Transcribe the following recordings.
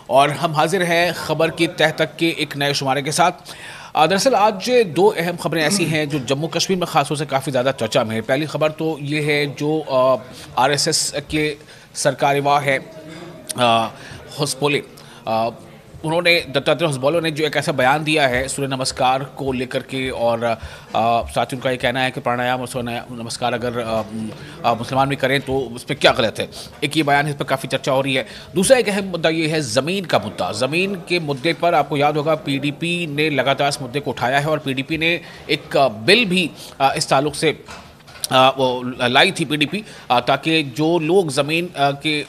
और हम हाजिर हैं खबर की तह तक के एक नए शुमारे के साथ। दरअसल आज दो अहम खबरें ऐसी हैं जो जम्मू कश्मीर में ख़ास तौर से काफ़ी ज़्यादा चर्चा में है। पहली खबर तो ये है जो आरएसएस के सरकारीवा है हौसबोले, उन्होंने दत्तात्रेय हौसबोले ने जो एक ऐसा बयान दिया है सूर्य नमस्कार को लेकर के, और साथ ही उनका ये कहना है कि प्राणायाम और सूर्य नमस्कार अगर मुसलमान भी करें तो उसमें क्या गलत है। एक ये बयान है, इस पर काफ़ी चर्चा हो रही है। दूसरा एक अहम मुद्दा ये है ज़मीन का मुद्दा। ज़मीन के मुद्दे पर आपको याद होगा पीडीपी ने लगातार इस मुद्दे को उठाया है और पीडीपी ने एक बिल भी इस ताल्लुक से वो लाई थी पीडीपी, ताकि जो लोग ज़मीन के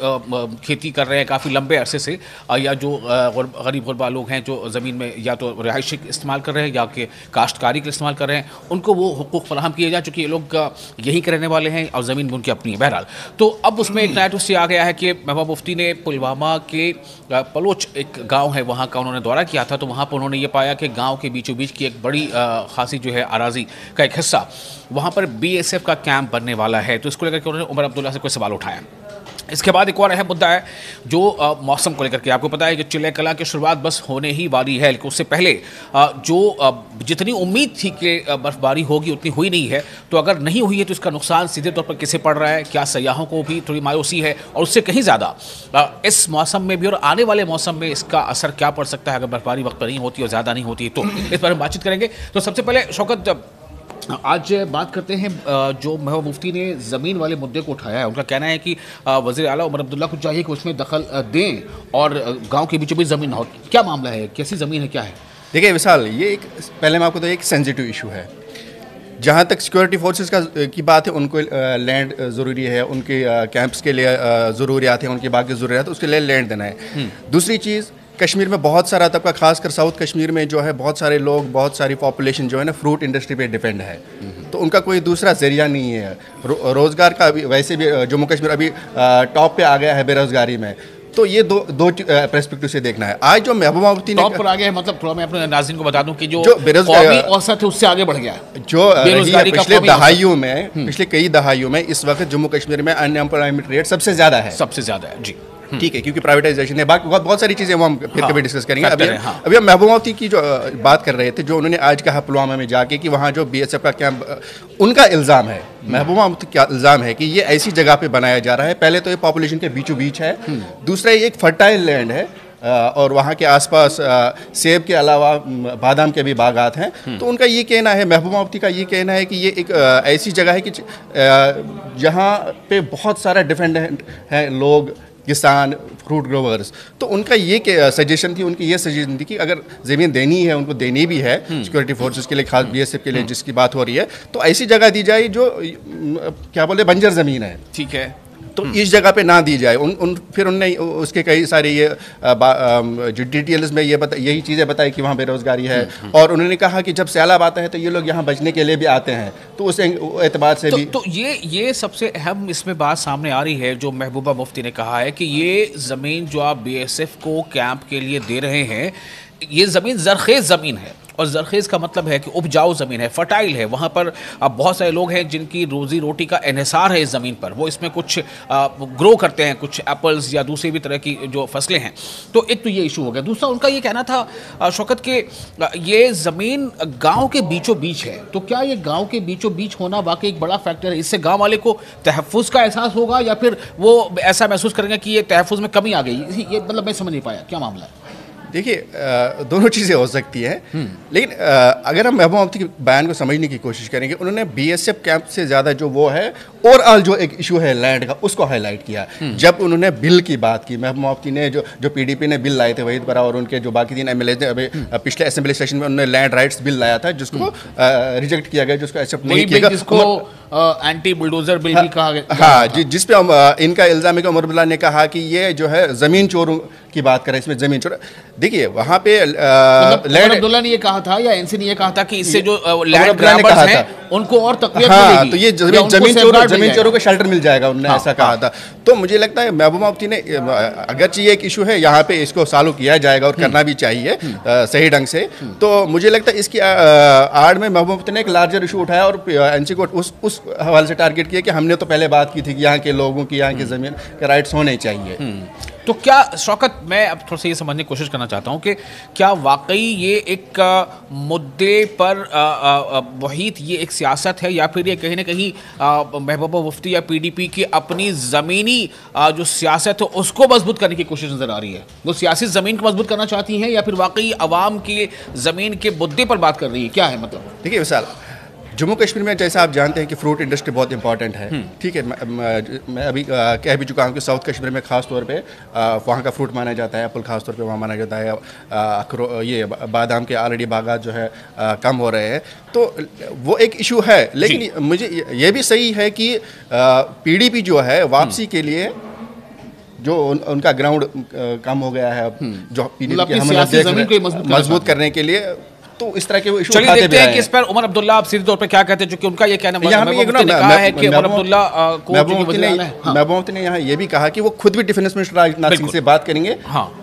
खेती कर रहे हैं काफ़ी लंबे अरसे से, या जो गरीब गुरबा लोग हैं जो ज़मीन में या तो रिहायशी इस्तेमाल कर रहे हैं या कि काश्तकारी के लिए इस्तेमाल कर रहे हैं, उनको वो हुकूक फराहम किए जाए, चूँकि ये लोग यहीं के रहने वाले हैं और ज़मीन भी उनकी अपनी है। बहरहाल तो अब उसमें एक नया ट्विस्ट आ गया है कि महबूबा मुफ्ती ने पुलवामा के पलोच एक गाँव है वहाँ का उन्होंने दौरा किया था, तो वहाँ पर उन्होंने ये पाया कि गाँव के बीचों बीच की एक बड़ी खासी जो है अराजी का एक हिस्सा, वहाँ पर बीएसएफ का कैंप बनने वाला है। तो इसको लेकर के उन्होंने उमर अब्दुल्ला से कोई सवाल उठाया। इसके बाद एक और अहम मुद्दा है जो मौसम को लेकर के। आपको पता है कि चिल्ले कला की शुरुआत बस होने ही वाली है, लेकिन उससे पहले जो जितनी उम्मीद थी कि बर्फबारी होगी उतनी हुई नहीं है। तो अगर नहीं हुई है तो इसका नुकसान सीधे तौर पर किसे पड़ रहा है? क्या सयाहों को भी थोड़ी मायूसी है, और उससे कहीं ज़्यादा इस मौसम में भी और आने वाले मौसम में इसका असर क्या पड़ सकता है अगर बर्फबारी वक्त पर नहीं होती और ज़्यादा नहीं होती? तो इस पर हम बातचीत करेंगे। तो सबसे पहले शौकत, आज बात करते हैं जो महबूबा मुफ्ती ने ज़मीन वाले मुद्दे को उठाया है। उनका कहना है कि वज़ीर आला उमर अब्दुल्ला को चाहिए कि उसमें दखल दें और गांव के बीचों बीच ज़मीन ना हो। क्या मामला है, कैसी ज़मीन है, क्या है? देखिए विशाल, ये एक पहले मैं आपको तो एक सेंसिटिव इशू है। जहाँ तक सिक्योरिटी फोर्सेस की बात है, उनको लैंड ज़रूरी है, उनके कैंप्स के लिए ज़रूरियात हैं, उनकी बाकी ज़रूरियात, उसके लिए लैंड देना है। दूसरी चीज़, कश्मीर में बहुत सारा तबका, खासकर साउथ कश्मीर में जो है बहुत सारे लोग, बहुत सारी पॉपुलेशन जो है ना फ्रूट इंडस्ट्री पे डिपेंड है। तो उनका कोई दूसरा ज़रिया नहीं है रोज़गार का। अभी वैसे भी जम्मू कश्मीर अभी टॉप पे आ गया है बेरोज़गारी में। तो ये दो पर्सपेक्टिव से देखना है। आज जो महबूबा मुफ्ती ने टॉप पर आ गया है, मतलब थोड़ा मैं अपने नाज़रीन को बता दूं कि जो बेरोज़गारी औसत है उससे आगे बढ़ गया है। जो पिछले कई दहाइयों में इस वक्त जम्मू कश्मीर में अनएम्प्लॉयमेंट रेट सबसे ज़्यादा है जी। ठीक है, क्योंकि प्राइवेटाइजेशन है, बाकी बहुत सारी चीज़ें वो हम फिर कभी डिस्कस करेंगे। अभी हम महबूबा मुफ्ती की जो बात कर रहे थे, जो उन्होंने आज कहा पुलवामा में जाके कि वहाँ जो बीएसएफ का कैंप, उनका इल्ज़ाम है, महबूबा मुफ्ती का इल्ज़ाम है कि ये ऐसी जगह पे बनाया जा रहा है। पहले तो ये पॉपुलेशन के बीचों बीच है, दूसरा ये एक फर्टाइल लैंड है और वहाँ के आसपास सेब के अलावा बादाम के भी बागात हैं। तो उनका ये कहना है, महबूबा मुफ्ती का ये कहना है कि ये एक ऐसी जगह है कि जहाँ पे बहुत सारा डिपेंडेंट हैं लोग, किसान, फ्रूट ग्रोवर्स। तो उनका ये सजेशन थी, उनकी ये सजेशन थी कि अगर ज़मीन देनी है, उनको देनी भी है सिक्योरिटी फोर्सेस के लिए, खास बीएसएफ के लिए जिसकी बात हो रही है, तो ऐसी जगह दी जाए जो क्या बोले बंजर ज़मीन है। ठीक है, तो इस जगह पे ना दी जाए। फिर उनने उसके कई सारे ये जो डिटेल्स में यही चीज़ें बताई कि वहाँ बेरोज़गारी है, और उन्होंने कहा कि जब सैलाब आता है तो ये लोग यहाँ बचने के लिए भी आते हैं, तो उस एतबार से भी तो ये सबसे अहम इसमें बात सामने आ रही है जो महबूबा मुफ्ती ने कहा है कि ये ज़मीन जो आप बीएसएफ को कैंप के लिए दे रहे हैं, ये ज़मीन ज़रखेज़ ज़मीन है, और ज़रखेज़ का मतलब है कि उपजाऊ ज़मीन है, फर्टाइल है। वहाँ पर अब बहुत सारे लोग हैं जिनकी रोज़ी रोटी का इन्हिसार है इस ज़मीन पर, वो इसमें कुछ ग्रो करते हैं, कुछ एप्पल्स या दूसरी भी तरह की जो फसलें हैं। तो एक तो ये इशू हो गया। दूसरा उनका ये कहना था शौकत के ये ज़मीन गाँव के बीचों बीच है, तो क्या ये गाँव के बीचों बीच होना वाकई एक बड़ा फैक्टर है? इससे गाँव वाले को तहफ़्फ़ुज़ का एहसास होगा या फिर वो ऐसा महसूस करेंगे कि ये तहफ़्फ़ुज़ में कमी आ गई? ये मतलब मैं समझ नहीं पाया, क्या मामला है? देखिए, दोनों चीज़ें हो सकती हैं, लेकिन अगर हम महबूबा मुफ्ती के बयान को समझने की कोशिश करेंगे, उन्होंने बीएसएफ कैंप से ज़्यादा जो वो है ओवरऑल जो एक इशू है लैंड का, उसको हाईलाइट किया। जब उन्होंने बिल की बात की, महबूबा मुफ्ती ने जो पीडीपी ने बिल लाए थे, वहीद बरा और उनके जो बाकी 3 एमएलए ने, अभी पिछले असेंबली सेशन में उन्होंने लैंड राइट्स बिल लाया था जिसको रिजेक्ट किया गया, जिसको एक्सेप्ट नहीं किया गया, जिसको एंटी बुलडोजर बिल भी कहा गया। हाँ, जिस पे इनका इल्ज़ाम है कि उमर अब्दुल्ला ने कहा कि ये जो है ज़मीन चोरों की बात करें, इसमें ज़मीन चोर। देखिए वहाँ पे लैंड अब्दुल्ला ने ये कहा था या एनसी ने ये कहा था कि इससे जो लैंड ग्रैबर्स हैं उनको और तकलीफ मिलेगी, तो ये जमीन चोरों को शेल्टर मिल जाएगा, उन्होंने ऐसा कहा था। तो मुझे लगता है महबूबा मुफ्ती ने, अगरचे ये एक इशू है, यहाँ पे इसको सॉल्व किया जाएगा और करना भी चाहिए सही ढंग से। तो मुझे लगता है इसकी आड़ में महबूबा मुफ्ती ने एक लार्जर इशू उठाया और एनसी को उस हवाले से टारगेट किया कि हमने तो पहले बात की थी कि यहाँ के लोगों की, यहाँ की ज़मीन के राइट्स होने चाहिए। तो क्या शौकत, मैं अब थोड़ा सा ये समझने की कोशिश करना चाहता हूँ कि क्या वाकई ये एक मुद्दे पर वहीद ये एक सियासत है, या फिर ये कहीं ना कहीं महबूबा मुफ्ती या PDP की अपनी ज़मीनी जो सियासत है उसको मजबूत करने की कोशिश नज़र आ रही है? वो सियासी ज़मीन को मजबूत करना चाहती हैं, या फिर वाकई अवाम की ज़मीन के मुद्दे पर बात कर रही है? क्या है मतलब? देखिए विशाल, जम्मू कश्मीर में जैसा आप जानते हैं कि फ्रूट इंडस्ट्री बहुत इंपॉर्टेंट है, ठीक है। मैं अभी कह भी चुका हूँ कि साउथ कश्मीर में ख़ास तौर पे वहाँ का फ्रूट माना जाता है, एप्पल ख़ास तौर पे वहाँ माना जाता है। ये बादाम के ऑलरेडी बागात जो है कम हो रहे हैं, तो वो एक इशू है। लेकिन मुझे ये भी सही है कि PDP जो है वापसी के लिए जो उनका ग्राउंड कम हो गया है, जो PDP मजबूत करने के लिए, तो इस तरह के वो इशू चलिए देखते हैं कि इस पर उमर अब्दुल्ला आप सीधे तौर पे क्या कहते हैं, क्योंकि उनका ये कहना है कि उमर अब्दुल्ला को महबूबा मुफ्ती ने यहाँ ये भी कहा कि वो खुद भी डिफेंस मिनिस्टर राजनाथ सिंह से बात करेंगे,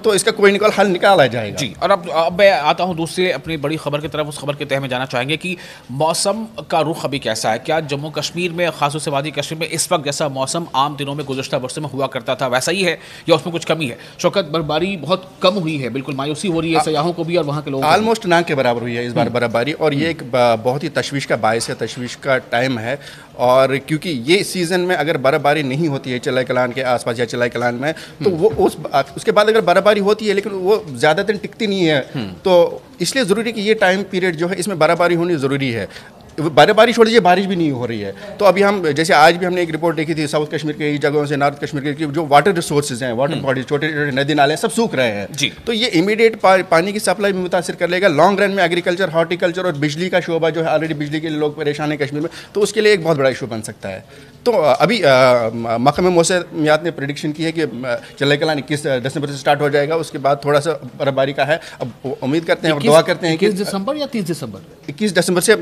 तो इसका कोई हल निकाला जाएगा। जी, और अब मैं आता हूँ दूसरे अपनी बड़ी खबर की तरफ। उस खबर के तह में जाना चाहेंगे कि मौसम का रुख अभी कैसा है? क्या जम्मू कश्मीर में, खासतौर से वादी कश्मीर में इस वक्त जैसा मौसम आम दिनों में गुज़श्ता बरसों में हुआ करता था वैसा ही है, या उसमें कुछ कमी है? शौकत, बर्फबारी बहुत कम हुई है, बिल्कुल मायूसी हो रही है सयाहों को भी और वहाँ के लोगों को। ऑलमोस्ट ना के बराबर हुई है इस बार बर्फबारी, और ये एक बहुत ही तशवीश का बायस है, तशवीश का टाइम है। और क्योंकि ये सीज़न में अगर बर्फबारी नहीं होती है चिलाई कलान के आसपास या चिलाई कलान में, तो वो उसके बाद अगर बर्फबारी होती है लेकिन वो ज़्यादा दिन टिकती नहीं है, तो इसलिए ज़रूरी है कि ये टाइम पीरियड जो है इसमें बर्फबारी होनी ज़रूरी है। बर्फबारी छोड़ दीजिए, बारिश भी नहीं हो रही है। तो अभी हम जैसे आज भी हमने एक रिपोर्ट देखी थी साउथ कश्मीर के जगहों से, नॉर्थ कश्मीर के जो वाटर रिसोर्सेज हैं, वाटर बॉडीज, छोटे छोटे नदी नाले सब सूख रहे हैं जी। तो ये इमीडिएट पानी की सप्लाई में मुतासिर कर लेगा। लॉन्ग रन में एग्रीकल्चर, हॉर्टिकल्चर और बिजली का शोबा जो है, ऑलरेडी बिजली के लिए लोग परेशान हैं कश्मीर में, तो उसके लिए एक बहुत बड़ा इशू बन सकता है। तो अभी महकमे मौसमियात ने प्रेडिक्शन की है कि चिलाई कलान 21 दिसंबर से स्टार्ट हो जाएगा, उसके बाद थोड़ा सा बर्फबारी का है। अब उम्मीद करते हैं और दुआ करते हैं कि 21 दिसंबर या 30 दिसंबर? 21 दिसंबर से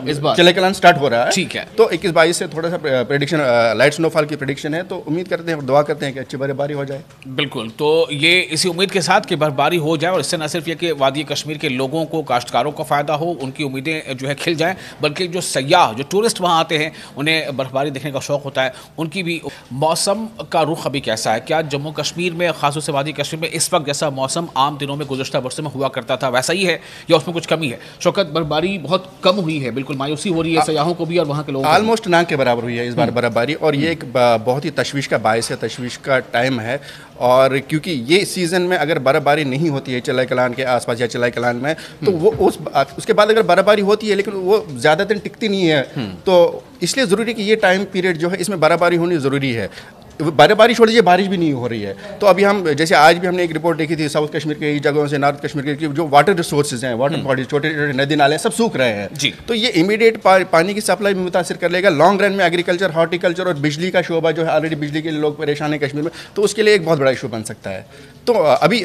इस बार चिलाई कलान स्टार्ट हो रहा है, ठीक है। तो 21-22 से थोड़ा सा प्रेडिक्शन, लाइट स्नोफॉल की प्रेडिक्शन है, तो उम्मीद करते हैं और दुआ करते हैं कि अच्छी बर्फबारी हो जाए। बिल्कुल, तो ये इसी उम्मीद के साथ कि बर्फबारी हो जाए, और इससे न सिर्फ ये कि वादी कश्मीर के लोगों को, काश्तकारों को फ़ायदा हो, उनकी उम्मीदें जो है खिल जाएं, बल्कि जो सयाह, जो टूरिस्ट वहाँ आते हैं, उन्हें बर्फबारी देखने का शौक़ होता है, उनकी भी। मौसम का रुख अभी कैसा है? क्या जम्मू कश्मीर में, खासतौर से वादी कश्मीर में इस वक्त जैसा मौसम आम दिनों में गुज़श्ता बरसों में हुआ करता था वैसा ही है, या उसमें कुछ कमी है? शौकत, बर्फबारी बहुत कम हुई है, बिल्कुल मायूसी हो रही है सयाहों को भी और वहाँ के लोगों को। ऑलमोस्ट ना के बराबर हुई है इस बार बर्फबारी, और ये एक बहुत ही तशवीश का बायस है, तशवीश का टाइम है। और क्योंकि ये सीज़न में अगर बर्फबारी नहीं होती है चिलाई कलान के आसपास या चिलाई कलान में, तो वो उसके बाद अगर बर्फबारी होती है लेकिन वो ज़्यादा दिन टिकती नहीं है, तो इसलिए ज़रूरी है कि ये टाइम पीरियड जो है इसमें बर्फबारी होनी ज़रूरी है। बर्फबारी छोड़ दीजिए, बारिश भी नहीं हो रही है। तो अभी हम जैसे आज भी हमने एक रिपोर्ट देखी थी साउथ कश्मीर के जगहों से, नॉर्थ कश्मीर के जो वाटर रिसोर्सेज हैं, वाटर बॉडीज, छोटे छोटे नदी नाले सब सूख रहे हैं जी। तो ये इमीडिएट पानी की सप्लाई में मुतासिर कर लेगा। लॉन्ग रन में एग्रीकल्चर, हॉर्टिकल्चर और बिजली का शोबा जो है, ऑलरेडी बिजली के लिए लोग परेशान हैं कश्मीर में, तो उसके लिए एक बहुत बड़ा इशू बन सकता है। तो अभी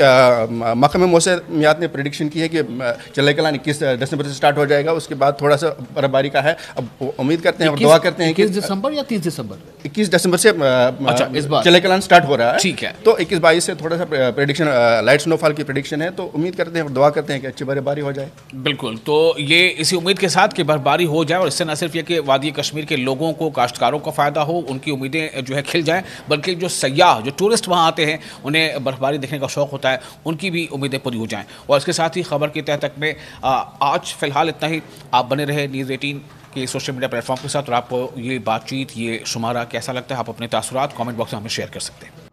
महकमे मौसमियात ने प्रेडिक्शन की है कि चिलाई कलान 21 दिसंबर से स्टार्ट हो जाएगा, उसके बाद थोड़ा सा बर्फबारी का है। अब उम्मीद करते हैं और दुआ करते हैं कि 21 दिसंबर या 30 दिसंबर? 21 दिसंबर से इस बार चिलाई कलान स्टार्ट हो रहा है, ठीक है। तो 21-22 से थोड़ा सा प्रेडिक्शन, लाइट स्नोफॉल की प्रेडिक्शन है, तो उम्मीद करते हैं और दुआ करते हैं कि अच्छी बर्फबारी हो जाए। बिल्कुल, तो ये इसी उम्मीद के साथ कि बर्फबारी हो जाए, और इससे न सिर्फ ये कि वादी कश्मीर के लोगों को, काश्तकारों को फ़ायदा हो, उनकी उम्मीदें जो है खिल जाएं, बल्कि जो सयाह, जो टूरिस्ट वहाँ आते हैं, उन्हें बर्फबारी देखने का शौक़ होता है, उनकी भी उम्मीदें पूरी हो जाएँ। और इसके साथ ही खबर की तह तक में आज फ़िलहाल इतना ही। आप बने रहे न्यूज़ 18 के सोशल मीडिया प्लेटफॉर्म के साथ, और आपको ये बातचीत, ये शुमारा कैसा लगता है? आप अपने तासुरात कमेंट बॉक्स में हमें शेयर कर सकते हैं।